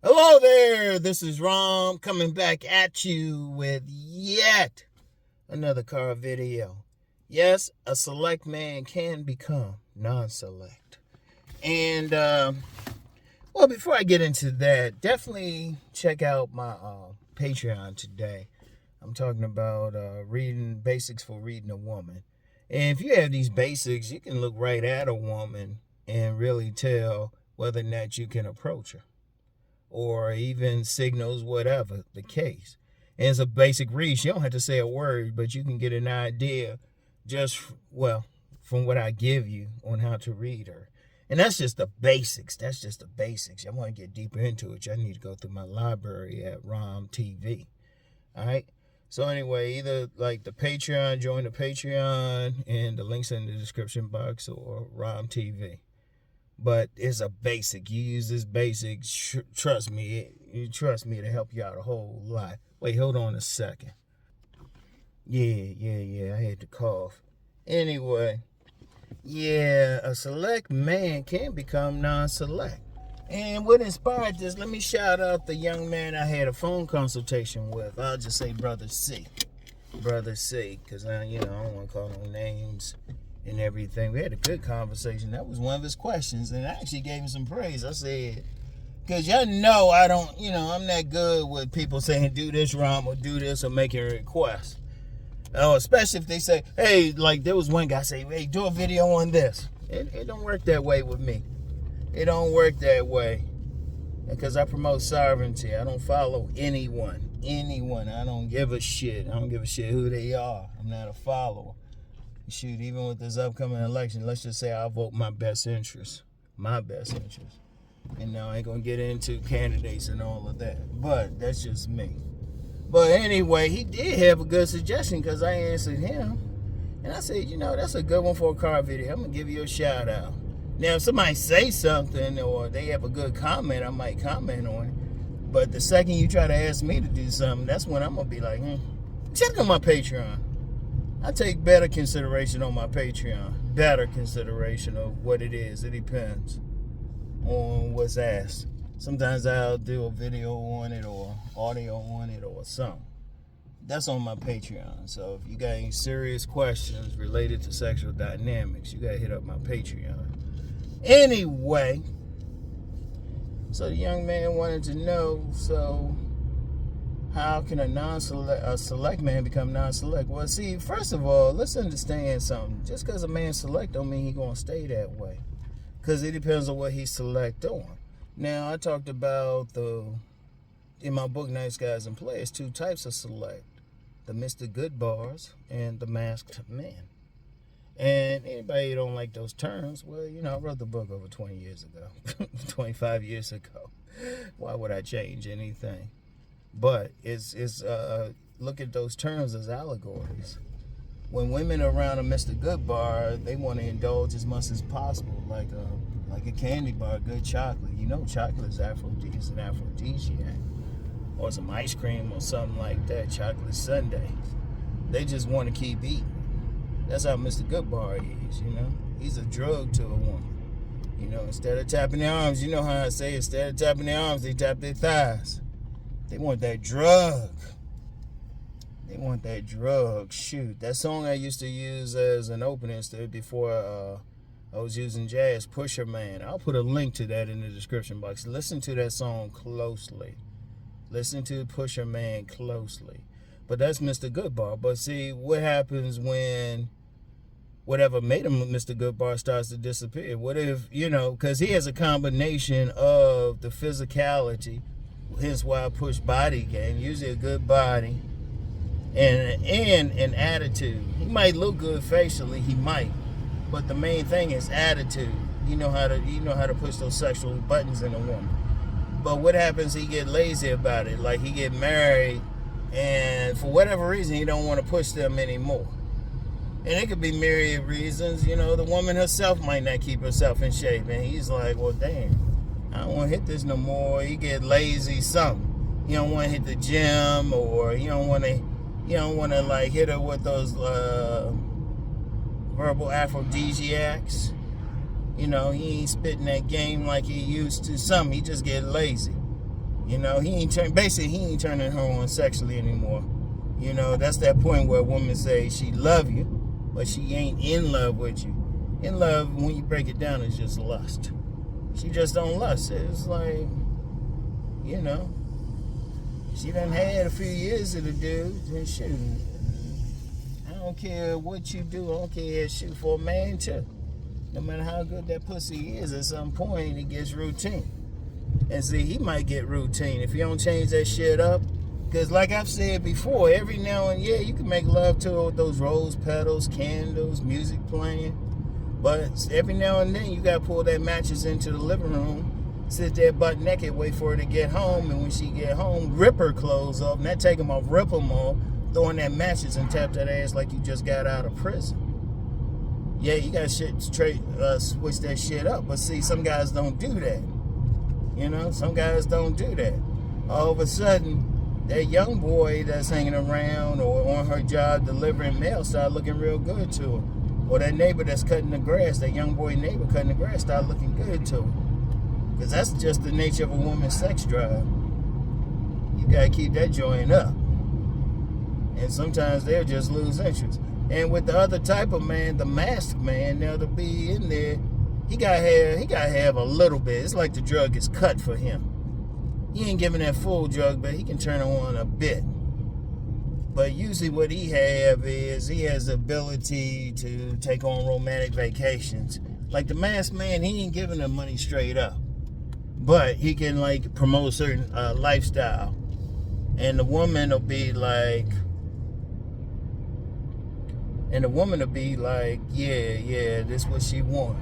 Hello there, this is Rom coming back at you with yet another car video. Yes, a select man can become non-select. And, before I get into that, definitely check out my Patreon today. I'm talking about reading basics for reading a woman. And if you have these basics, you can look right at a woman and really tell whether or not you can approach her, or even signals, whatever the case. And it's a basic read. You don't have to say a word, but you can get an idea just, from what I give you on how to read her. And that's just the basics. That's just the basics. I want to get deeper into it. I need to go through my library at ROM TV. All right? So anyway, either like the Patreon, join the Patreon, and the link's in the description box, or ROM TV. But it's a basic. You use this basic, trust me. You trust me to help you out a whole lot. Wait, hold on a second. Yeah. I had to cough. Anyway, a select man can become non-select. And what inspired this? Let me shout out the young man I had a phone consultation with. I'll just say Brother C. Brother C, because I don't want to call no names and everything. We had a good conversation. That was one of his questions, and I actually gave him some praise. I said, because y'all know I don't, I'm not good with people saying do this, Rom, or do this, or making a request. Especially if they say, hey, like there was one guy say, hey, do a video on this. It don't work that way with me. It don't work that way. Because I promote sovereignty. I don't follow anyone. I don't give a shit. I don't give a shit who they are. I'm not a follower. Shoot, even with this upcoming election, let's just say I vote my best interest. My best interest. And now I ain't going to get into candidates and all of that. But that's just me. But anyway, he did have a good suggestion because I answered him. And I said, that's a good one for a car video. I'm going to give you a shout out. Now, if somebody say something or they have a good comment, I might comment on it. But the second you try to ask me to do something, that's when I'm going to be like, check on my Patreon. I take better consideration on my Patreon. Better consideration of what it is. It depends on what's asked. Sometimes I'll do a video on it or audio on it or something. That's on my Patreon. So if you got any serious questions related to sexual dynamics, you got to hit up my Patreon. Anyway, so the young man wanted to know, how can a select man become non-select? Well, see, first of all, let's understand something. Just because a man's select don't mean he's going to stay that way. Because it depends on what he's select on. Now, I talked about, in my book, Nice Guys and Players, two types of select. The Mr. Goodbars and the masked man. And anybody who don't like those terms, well, I wrote the book over 20 years ago. 25 years ago. Why would I change anything? But it's look at those terms as allegories. When women are around a Mr. Goodbar, they want to indulge as much as possible, like a candy bar, good chocolate. Chocolate is an aphrodisiac, or some ice cream or something like that. Chocolate sundae. They just want to keep eating. That's how Mr. Goodbar is. He's a drug to a woman. Instead of tapping their arms, you know how I say, instead of tapping their arms, they tap their thighs. They want that drug. Shoot, that song I used to use as an opening before I was using jazz, Pusherman. I'll put a link to that in the description box. Listen to that song closely. Listen to Pusherman closely. But that's Mr. Goodbar. But see, what happens when whatever made him Mr. Goodbar starts to disappear? What if, because he has a combination of the physicality, hence why I push body game, usually a good body, and an attitude. He might look good facially, he might, but the main thing is attitude. You know how to push those sexual buttons in a woman. But what happens? He get lazy about it. Like he get married, and for whatever reason, he don't want to push them anymore. And it could be myriad reasons. The woman herself might not keep herself in shape, and he's like, well, damn, I don't want to hit this no more. He get lazy, something. You don't want to hit the gym, or you don't want to like hit her with those verbal aphrodisiacs. He ain't spitting that game like he used to. He just get lazy. You know, he ain't turning her on sexually anymore. You know, that's that point where a woman say she love you, but she ain't in love with you. In love, when you break it down, is just lust. She just don't lust. It's like, you know, she done had a few years of the dude, and shoot. I don't care what you do. I don't care, shoot, for a man too. No matter how good that pussy is, at some point it gets routine. And see, he might get routine if you don't change that shit up. Because like I've said before, every now and yeah, you can make love to her with those rose petals, candles, music playing. But every now and then you got to pull that mattress into the living room, sit there butt naked, wait for her to get home. And when she get home, rip her clothes off. Not take them off, rip them off, throw in that mattress and tap that ass like you just got out of prison. Yeah, you got to switch that shit up. But see, some guys don't do that. You know, some guys don't do that. All of a sudden, that young boy that's hanging around or on her job delivering mail start looking real good to her. Or that neighbor that's cutting the grass, that young boy neighbor cutting the grass, start looking good to her. Because that's just the nature of a woman's sex drive. You got to keep that joint up. And sometimes they'll just lose interest. And with the other type of man, the masked man, now to be in there, he gotta have a little bit. It's like the drug is cut for him. He ain't giving that full drug, but he can turn on a bit. But usually what he have is he has the ability to take on romantic vacations. Like the masked man, he ain't giving them money straight up. But he can like promote a certain lifestyle. And the woman will be like, yeah, this is what she want.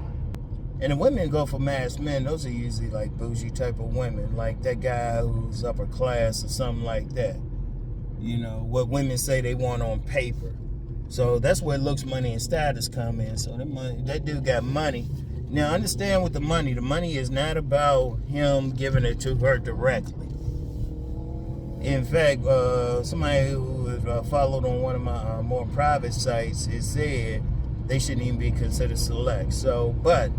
And the women go for masked men. Those are usually like bougie type of women, like that guy who's upper class or something like that. You know, what women say they want on paper. So that's where looks, money, and status come in. So that dude got money. Now understand with the money is not about him giving it to her directly. In fact, somebody who followed on one of my more private sites, it said they shouldn't even be considered select. So, but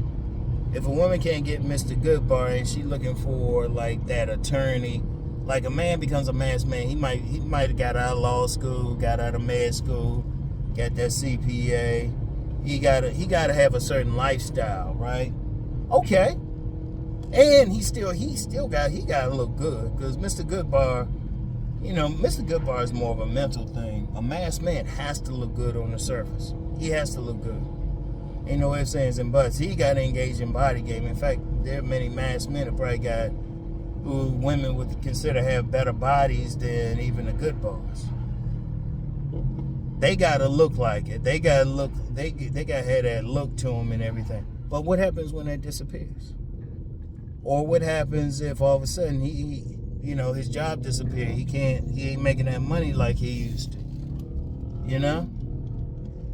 if a woman can't get Mr. Goodbar and she looking for like that attorney, like a man becomes a masked man, he might have got out of law school, got out of med school, got that CPA. He gotta have a certain lifestyle, right? Okay. And he gotta look good, because Mr. Goodbar, you know, Mr. Goodbar is more of a mental thing. A masked man has to look good on the surface. He has to look good. Ain't no ifs, ands, and buts. He got to engage in body game. In fact, there are many masked men who probably got, who women would consider have better bodies than even the Goodbars. They got to look like it. They got to look, they got to have that look to them and everything. But what happens when that disappears? Or what happens if all of a sudden he you know, his job disappeared. He ain't making that money like he used to. You know?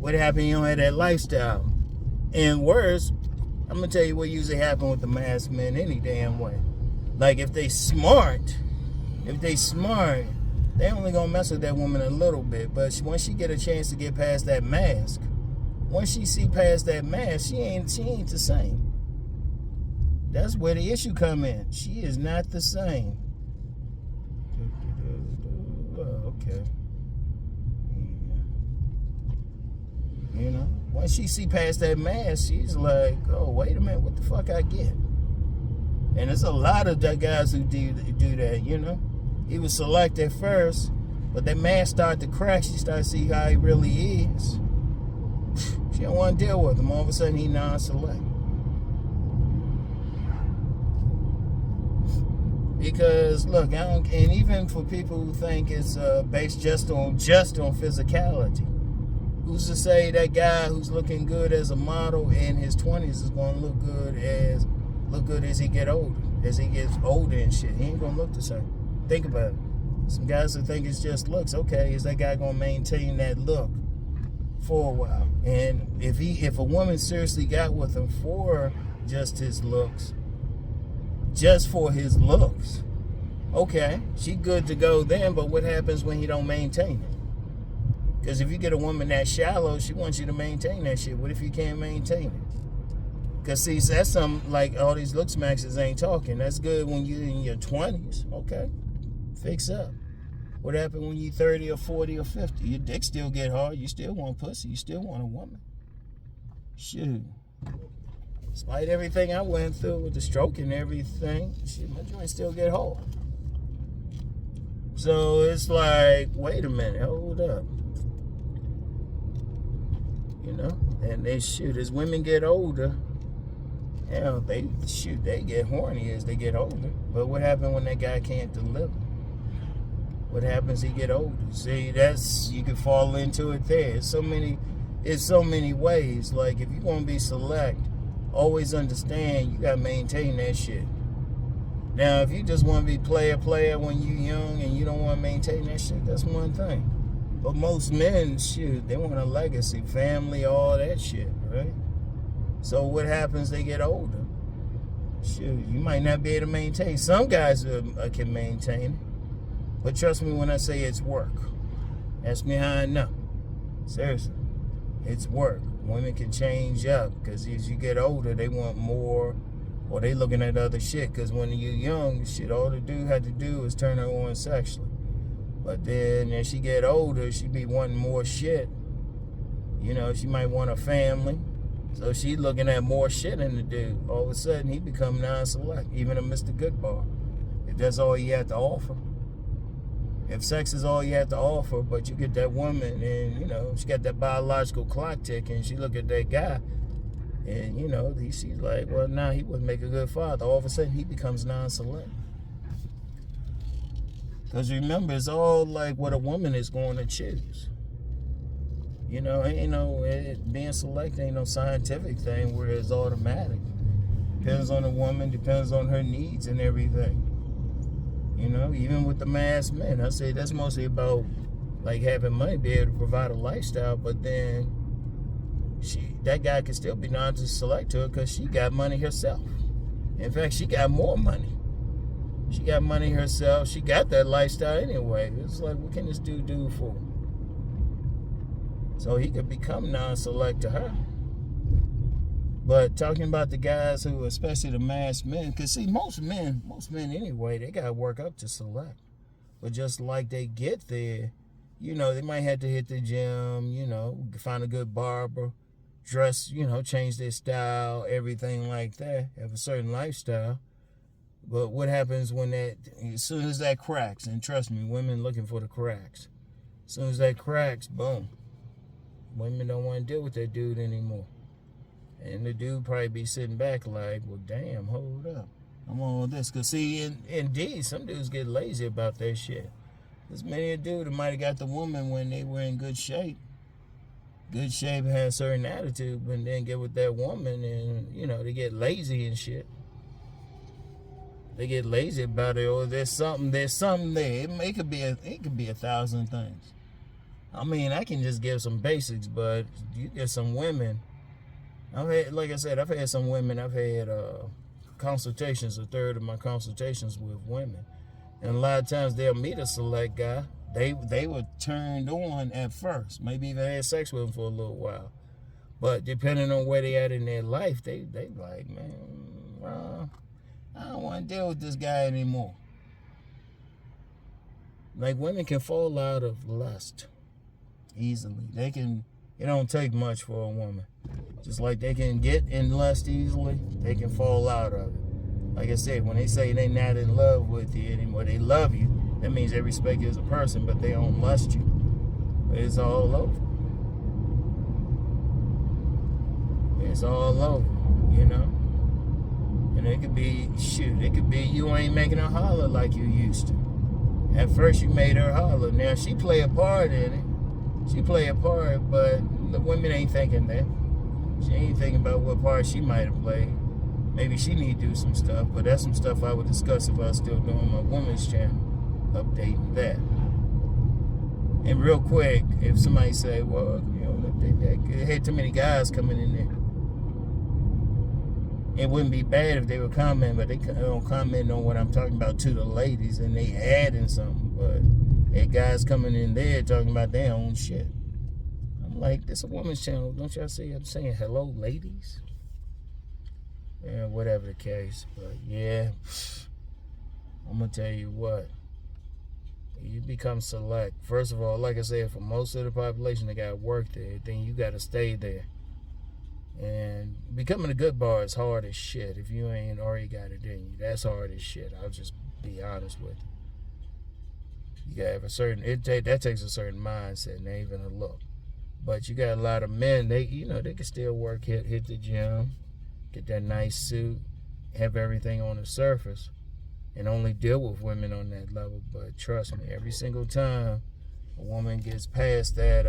What happened? You don't have that lifestyle. And worse, I'm going to tell you what usually happens with the masked men any damn way. Like if they smart, they only going to mess with that woman a little bit. But once she get a chance to get past that mask, once she see past that mask, she ain't the same. That's where the issue come in. She is not the same. Okay. You know, once she see past that mask, she's like, oh, wait a minute, what the fuck I get? And there's a lot of guys who do that, you know. He was select at first, but that mask started to crack. She started to see how he really is. She don't want to deal with him. All of a sudden, he non-select. Because look, and even for people who think it's based just on physicality, who's to say that guy who's looking good as a model in his 20s is going to look good as he get older, as he gets older and shit? He ain't gonna look the same. Think about it. Some guys who think it's just looks. Okay, is that guy gonna maintain that look for a while? And if a woman seriously got with him for just his looks. Just for his looks. Okay, she good to go then, but what happens when he don't maintain it? Because if you get a woman that shallow, she wants you to maintain that shit. What if you can't maintain it? Because, see, that's something like all these looks maxes ain't talking. That's good when you're in your 20s. Okay. Fix up. What happened when you're 30 or 40 or 50? Your dick still get hard. You still want pussy. You still want a woman. Shoot. Despite everything I went through with the stroke and everything, shit, my joints still get hard. So it's like, wait a minute, hold up. You know? And they shoot, as women get older, hell, they get horny as they get older. But what happens when that guy can't deliver? What happens he get older? See, that's, you can fall into it there. It's so many ways. Like, if you want to be select, always understand you got to maintain that shit. Now, if you just want to be player when you young and you don't want to maintain that shit, that's one thing. But most men, shoot, they want a legacy, family, all that shit, right? So what happens? They get older. Shoot, you might not be able to maintain. Some guys can maintain it. But trust me when I say it's work. Ask me how I know. Seriously. It's work. Women can change up because as you get older, they want more, or they looking at other shit. Because when you're young, shit, all the dude had to do was turn her on sexually. But then as she get older, she be wanting more shit. You know, she might want a family. So she looking at more shit in the dude. All of a sudden, he become non-select. Even a Mr. Goodbar. If that's all you have to offer. If sex is all you have to offer, but you get that woman and, you know, she got that biological clock ticking, she look at that guy and, you know, she's like, well, nah, he wouldn't make a good father. All of a sudden, he becomes non-select. Because remember, it's all like what a woman is going to choose. You know, being select ain't no scientific thing where it's automatic. Depends on the woman, depends on her needs and everything. You know, even with the masked men, I say that's mostly about like having money, be able to provide a lifestyle. But then that guy can still be non-select to her because she got money herself. In fact, she got more money. She got money herself. She got that lifestyle anyway. It's like, what can this dude do for her? So he could become non-select to her. But talking about the guys who, especially the masked men, because see, most men anyway, they got to work up to select. But just like they get there, you know, they might have to hit the gym, you know, find a good barber, dress, you know, change their style, everything like that, have a certain lifestyle. But what happens when as soon as that cracks, and trust me, women looking for the cracks. As soon as that cracks, boom. Women don't want to deal with that dude anymore. And the dude probably be sitting back like, well, damn, hold up. I'm on this. Because, see, indeed, some dudes get lazy about that shit. There's many a dude that might have got the woman when they were in good shape. Good shape, had a certain attitude, but then get with that woman and, you know, they get lazy and shit. They get lazy about it, or there's something there. It could be 1,000 things. I mean, I can just give some basics, but you get some women. Like I said, I've had some women. I've had consultations. A third of my consultations with women, and a lot of times they'll meet a select guy. They were turned on at first, maybe even had sex with him for a little while, but depending on where they at in their life, they like, man, I don't want to deal with this guy anymore. Like, women can fall out of lust easily. It don't take much for a woman. Just like they can get in lust easily, they can fall out of it. Like I said, when they say they not in love with you anymore, they love you, that means they respect you as a person, but they don't lust you. It's all over. It's all over, you know? And it could be you ain't making her holler like you used to. At first you made her holler. Now she play a part in it. She play a part, but the women ain't thinking that. She ain't thinking about what part she might have played. Maybe she need to do some stuff, but that's some stuff I would discuss if I was still doing my woman's channel, updating that. And real quick, if somebody say, well, you know, they had too many guys coming in there. It wouldn't be bad if they would comment, but they don't comment on what I'm talking about to the ladies, and they adding something. But hey, guys coming in there talking about their own shit. I'm like, this is a woman's channel. Don't y'all see I'm saying hello, ladies? Yeah, whatever the case. But yeah, I'm gonna tell you what. You become select. First of all, like I said, for most of the population that got work there, then you got to stay there. And becoming a good bar is hard as shit. If you ain't already got it in you, that's hard as shit. I'll just be honest with you. You gotta have a certain. That takes a certain mindset, and even a look. But you got a lot of men. They can still work, hit the gym, get that nice suit, have everything on the surface, and only deal with women on that level. But trust me, every single time a woman gets past that,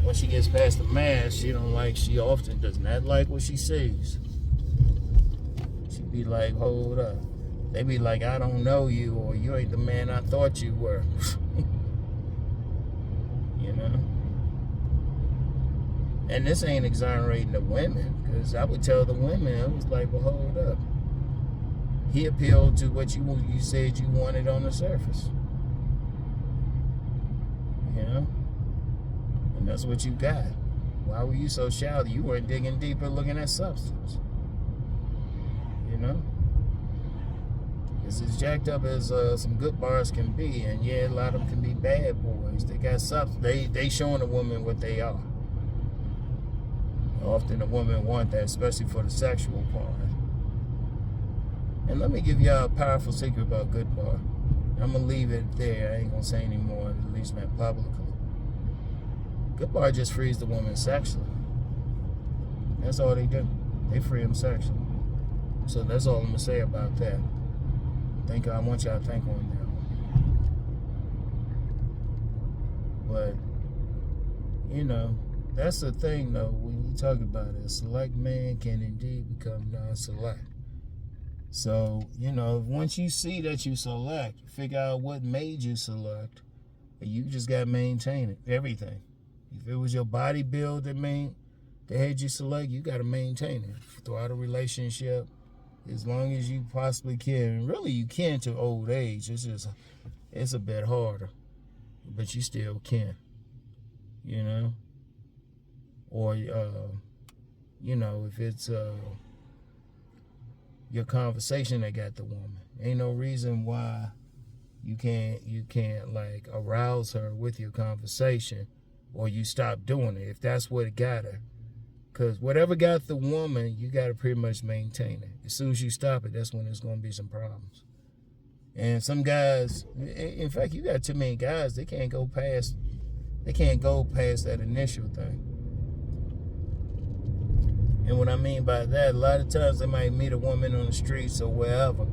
once she gets past the mask, she often does not like what she sees. She be like, hold up. They be like, I don't know you, or you ain't the man I thought you were. you know? And this ain't exonerating the women, because I would tell the women, I was like, well, hold up. He appealed to what you said you wanted on the surface. You know? And that's what you got. Why were you so shallow? You weren't digging deeper looking at substance. You know? It's as jacked up as some good bars can be. And yeah, a lot of them can be bad boys. They got substance. They showing a woman what they are. Often a woman want that, especially for the sexual part. And let me give y'all a powerful secret about Goodbar. I'm going to leave it there. I ain't going to say any more, at least not publicly. Goodbar just frees the woman sexually. That's all they do. They free them sexually. So that's all I'm going to say about that. I want y'all to think on that. But, that's the thing, though, when you talk about it. A select man can indeed become non-select. So, once you see that you select, figure out what made you select, and you just got to maintain it, everything. If it was your body build that had you select, you got to maintain it throughout a relationship as long as you possibly can. And really, you can to old age. It's a bit harder, but you still can, Or, if it's your conversation that got the woman. Ain't no reason why you can't like arouse her with your conversation, or you stop doing it if that's what got her. Because whatever got the woman, you got to pretty much maintain it. As soon as you stop it, that's when there's going to be some problems. And some guys, in fact, you got too many guys, they can't go past that initial thing. And what I mean by that, a lot of times they might meet a woman on the streets or wherever,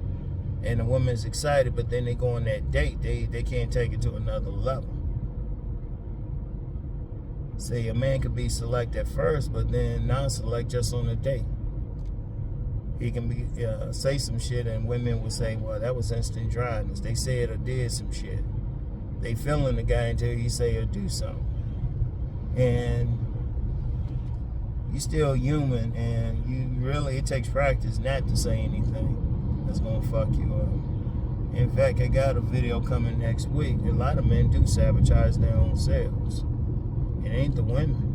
and the woman's excited, but then they go on that date. They can't take it to another level. Say a man could be select at first, but then non-select just on a date. He can say some shit, and women will say, well, that was instant dryness. They said or did some shit. They feeling the guy until he say or do something. And you still human, and it takes practice not to say anything that's gonna fuck you up. In fact, I got a video coming next week. A lot of men do sabotage their own selves. It ain't the women.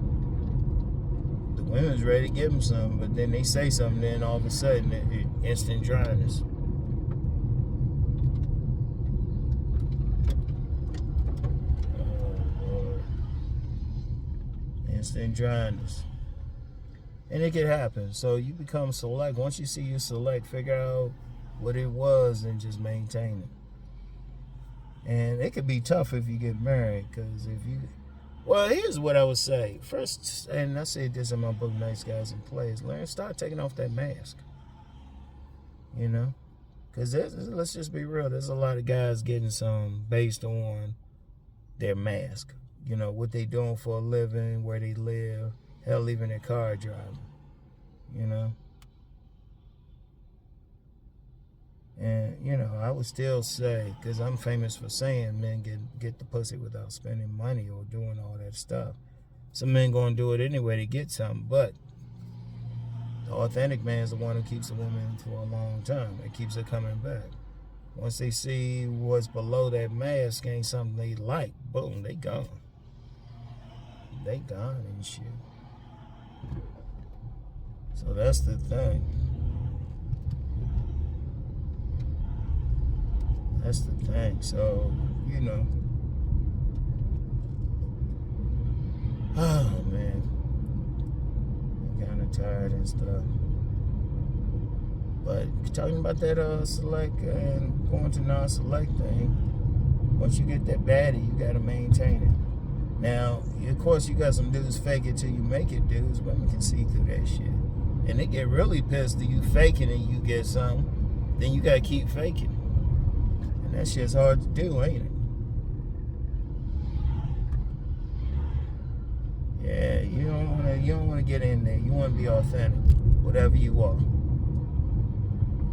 The women's ready to give them something, but then they say something, then all of a sudden, it instant dryness. Oh, Lord. Instant dryness. And it could happen. So you become select. Once you see you select, figure out what it was and just maintain it. And it could be tough if you get married, because well, here's what I would say. First, and I said this in my book, Nice Guys and Plays, start taking off that mask. Because let's just be real, there's a lot of guys getting some based on their mask. What they doing for a living, where they live, hell, even their car driving, And, I would still say, because I'm famous for saying men get the pussy without spending money or doing all that stuff. Some men going to do it anyway to get something, but the authentic man is the one who keeps a woman for a long time. It keeps her coming back. Once they see what's below that mask ain't something they like, boom, they gone. They gone and shit. So that's the thing. That's the thing. So, you know. Oh, man. I'm kind of tired and stuff. But talking about that select and going to non-select thing, once you get that baddie, you got to maintain it. Now, of course, you got some dudes fake it till you make it dudes. Women can see through that shit. And they get really pissed that you faking and you get some. Then you got to keep faking. And that shit's hard to do, ain't it? Yeah, you don't want to get in there. You want to be authentic, whatever you are.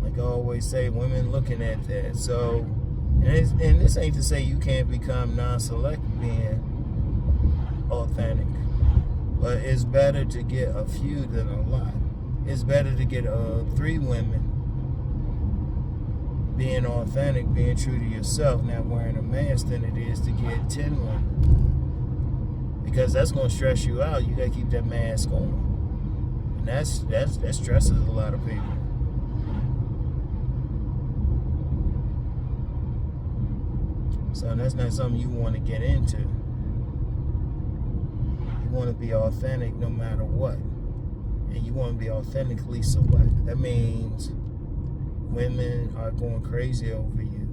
Like I always say, women looking at that. So, and this ain't to say you can't become non-select being authentic, but it's better to get a few than a lot. It's better to get 3 women being authentic, being true to yourself, not wearing a mask, than it is to get 10 women. Because that's gonna stress you out. You gotta keep that mask on, and that stresses a lot of people. So that's not something you want to get into. You want to be authentic no matter what, and you want to be authentically select. That means women are going crazy over you,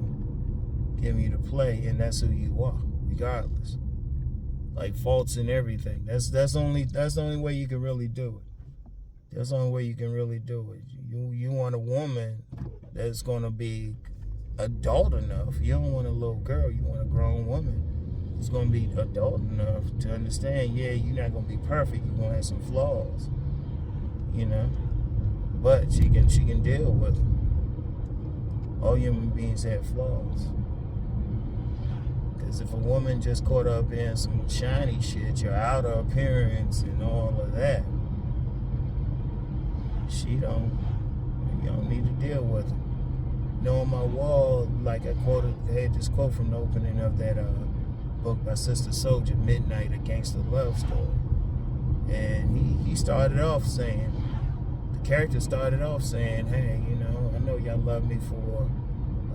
giving you the play, and that's who you are, regardless. Like faults and everything. That's the only way you can really do it. That's the only way you can really do it. You want a woman that's gonna be adult enough. You don't want a little girl. You want a grown woman who's gonna be adult enough to understand. Yeah, you're not gonna be perfect. You're gonna have some flaws. You know, but she can deal with them. All human beings have flaws. Because if a woman just caught up in some shiny shit, your outer appearance and all of that, you don't need to deal with it. You know, on my wall, like I had this quote from the opening of that book by Sister Soldier, Midnight, A Gangster Love Story. And he started off saying, the character started off saying, hey, you know, I know y'all love me for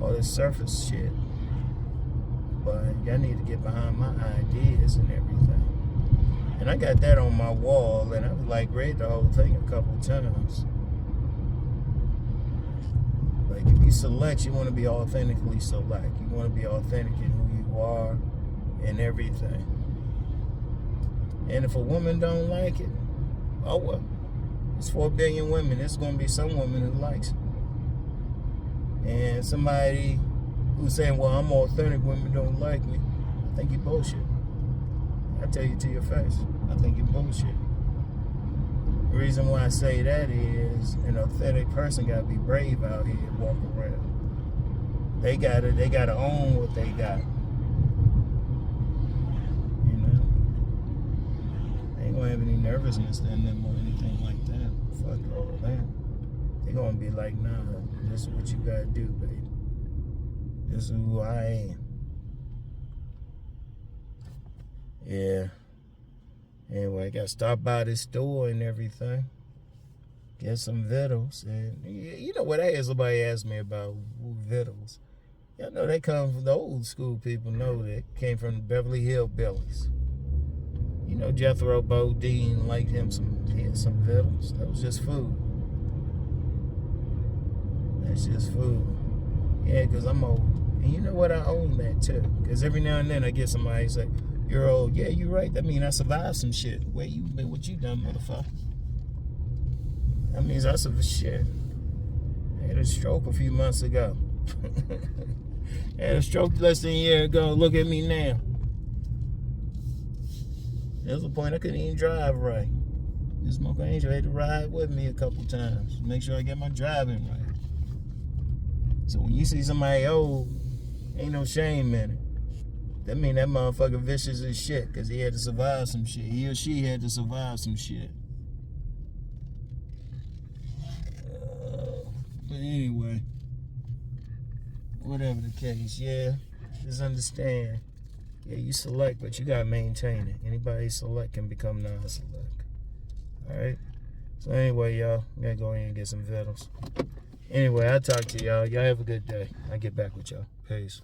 all this surface shit, but y'all need to get behind my ideas and everything. And I got that on my wall, and I've like read the whole thing a couple of times. Like if you select, you want to be authentically select. You want to be authentic in who you are and everything. And if a woman don't like it, oh well. It's 4 billion women. There's going to be some woman who likes it. And somebody who's saying, well, I'm authentic, women don't like me, I think you bullshit. I tell you to your face, I think you bullshit. The reason why I say that is an authentic person got to be brave out here and walk around. They gotta own what they got. You know? They ain't gonna have any nervousness in them or anything like that. Fuck all of that. They gonna be like, nah, this is what you gotta do, baby. This is who I am. Yeah. Anyway, I got to stop by this store and everything. Get some vittles. And you know what that is? Somebody asked me about vittles. Y'all know they come from the old school people, know that came from the Beverly Hillbillies. You know, Jethro Bodine liked him some vittles. That was just food. That's just food. Yeah, because I'm old. And you know what? I own that too. Because every now and then I get somebody say, you're old. Yeah, you're right. That means I survived some shit. Where you been? What you done, motherfucker? That means I survived shit. I had a stroke a few months ago. I had a stroke less than a year ago. Look at me now. There was a point I couldn't even drive right. This Smoker Angel had to ride with me a couple times. Make sure I get my driving right. So when you see somebody old, ain't no shame in it. That mean that motherfucker vicious as shit, because he had to survive some shit. He or she had to survive some shit. But anyway, whatever the case, yeah, just understand. Yeah, you select, but you gotta maintain it. Anybody select can become non-select. Alright? So anyway, y'all, I gotta go in and get some vittles. Anyway, I'll talk to y'all. Y'all have a good day. I'll get back with y'all. Peace.